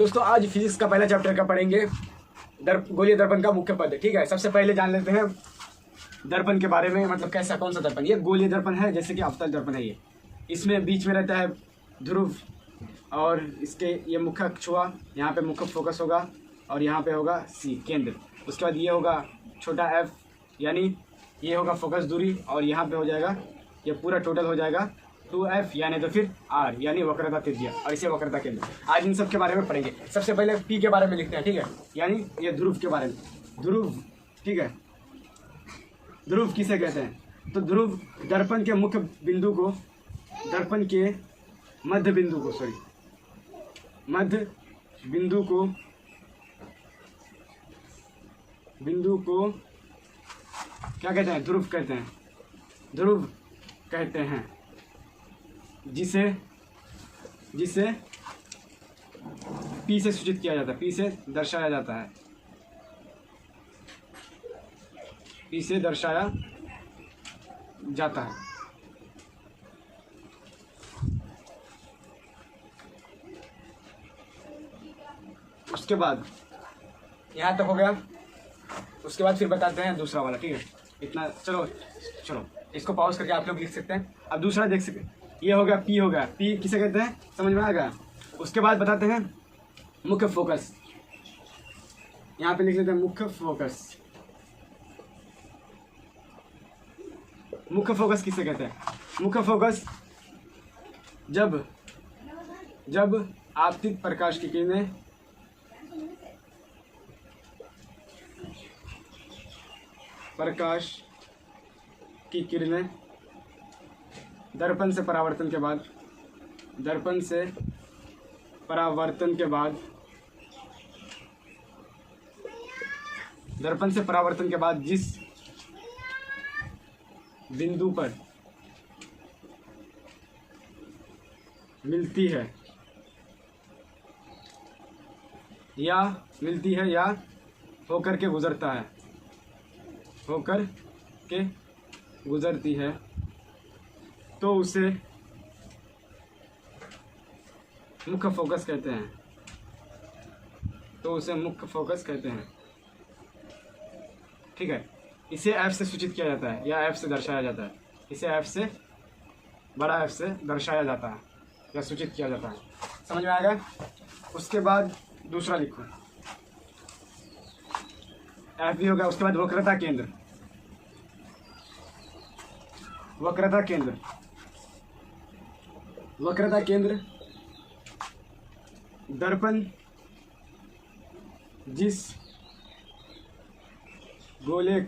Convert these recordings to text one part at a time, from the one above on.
दोस्तों आज फिजिक्स का पहला चैप्टर का पढ़ेंगे गोलीय दर्पण का मुख्य पद। ठीक है, सबसे पहले जान लेते हैं दर्पण के बारे में, मतलब कैसा कौन सा दर्पण। ये गोलीय दर्पण है, जैसे कि अवतल दर्पण है। ये इसमें बीच में रहता है ध्रुव और इसके ये मुख्य अक्ष हुआ, यहाँ पे मुख्य फोकस होगा और यहाँ पे होगा सी केंद्र। उसके बाद ये होगा छोटा एफ, यानी ये होगा फोकस दूरी, और यहाँ पे हो जाएगा ये पूरा टोटल हो जाएगा 2F, यानी तो फिर R यानी वक्रता त्रिज्या, और इसे वक्रता केंद्र। आज इन सब के बारे में पढ़ेंगे। सबसे पहले P के बारे में लिखते हैं। ठीक है, यानी ये ध्रुव के बारे में। ध्रुव, ठीक है, ध्रुव किसे कहते हैं? तो ध्रुव दर्पण के मुख्य बिंदु को, दर्पण के मध्य बिंदु को, मध्य बिंदु को क्या कहते हैं? ध्रुव कहते हैं। ध्रुव कहते हैं, जिसे P से सूचित किया जाता है, P से दर्शाया जाता है, P से दर्शाया जाता है। उसके बाद यहाँ तक हो गया। उसके बाद फिर बताते हैं दूसरा वाला। ठीक है, इतना चलो इसको पॉज करके आप लोग लिख सकते हैं। अब दूसरा देख सकते हैं, ये हो गया P, हो गया P किसे कहते हैं, समझ में आ गया। उसके बाद बताते हैं मुख्य फोकस। यहाँ पे लिख लेते हैं मुख्य फोकस। मुख्य फोकस किसे कहते हैं? मुख्य फोकस जब आपतित प्रकाश की किरणें दर्पण से परावर्तन के बाद जिस बिंदु पर मिलती है या होकर के गुजरती है, तो उसे मुख्य फोकस कहते हैं। ठीक है, इसे F से सूचित किया जाता है या F से दर्शाया जाता है। इसे F से, बड़ा F से दर्शाया जाता है या सूचित किया जाता है। समझ में आएगा? उसके बाद दूसरा लिखो, F भी होगा। उसके बाद वक्रता केंद्र। वक्रता केंद्र दर्पण जिस गोले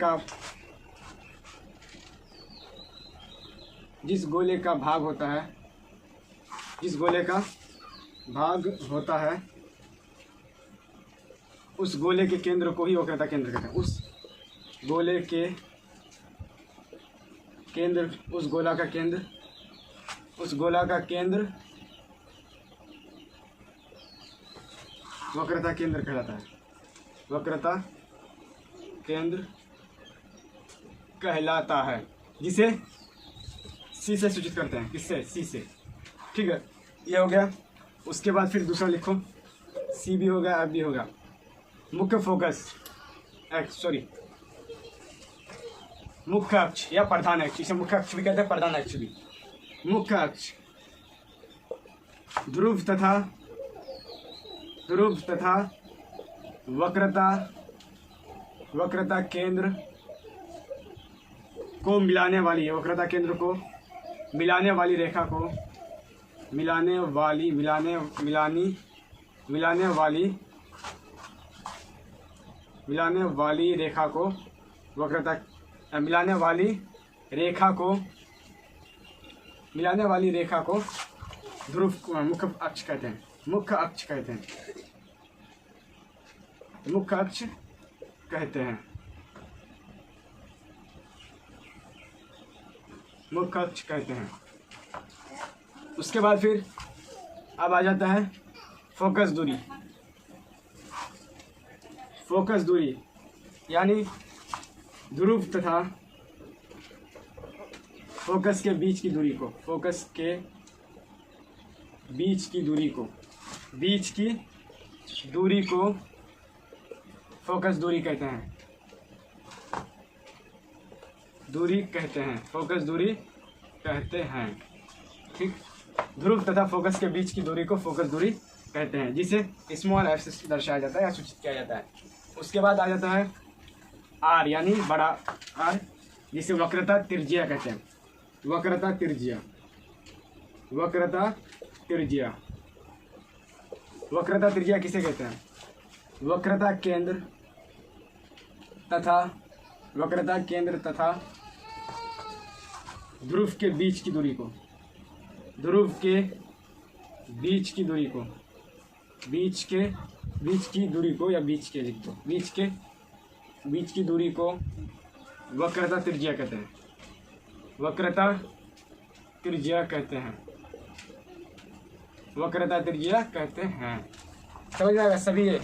का भाग होता है, उस गोले के केंद्र को ही वक्रता केंद्र कहते हैं। उस गोला का केंद्र वक्रता केंद्र कहलाता है। वक्रता केंद्र कहलाता है, जिसे C से सूचित करते हैं। किससे? C से। ठीक है, ये हो गया। उसके बाद फिर दूसरा लिखो, C भी हो गया, F भी हो गया। मुख्य अक्ष या प्रधान अक्ष, इसे मुख्य अक्ष भी कहते हैं, प्रधान अक्ष भी। मुख्य अक्ष ध्रुव तथा वक्रता केंद्र को मिलाने वाली रेखा को ध्रुव मुख्य अक्ष कहते हैं। मुख्य अक्ष कहते हैं। उसके बाद फिर अब आ जाता है फोकस दूरी, यानी ध्रुव तथा फोकस के बीच की दूरी को, दूरी को फोकस दूरी कहते हैं। दूरी कहते हैं, फोकस दूरी कहते हैं। ठीक, ध्रुव तथा फोकस के बीच की दूरी को फोकस दूरी कहते हैं, जिसे स्मॉल एफ से दर्शाया जाता है या सूचित किया जाता है। उसके बाद आ जाता है आर, यानी बड़ा आर, जिसे वक्रता त्रिज्या कहते हैं। वक्रता त्रिज्या, वक्रता त्रिज्या, वक्रता त्रिज्या किसे कहते हैं? वक्रता केंद्र तथा ध्रुव के बीच की दूरी को, ध्रुव के बीच की दूरी को, बीच की दूरी को या बीच के लिख दो, बीच की दूरी को वक्रता त्रिज्या कहते हैं। वक्रता त्रिज्या कहते हैं, वक्रता त्रिज्या कहते हैं। समझ में आएगा सभी ये?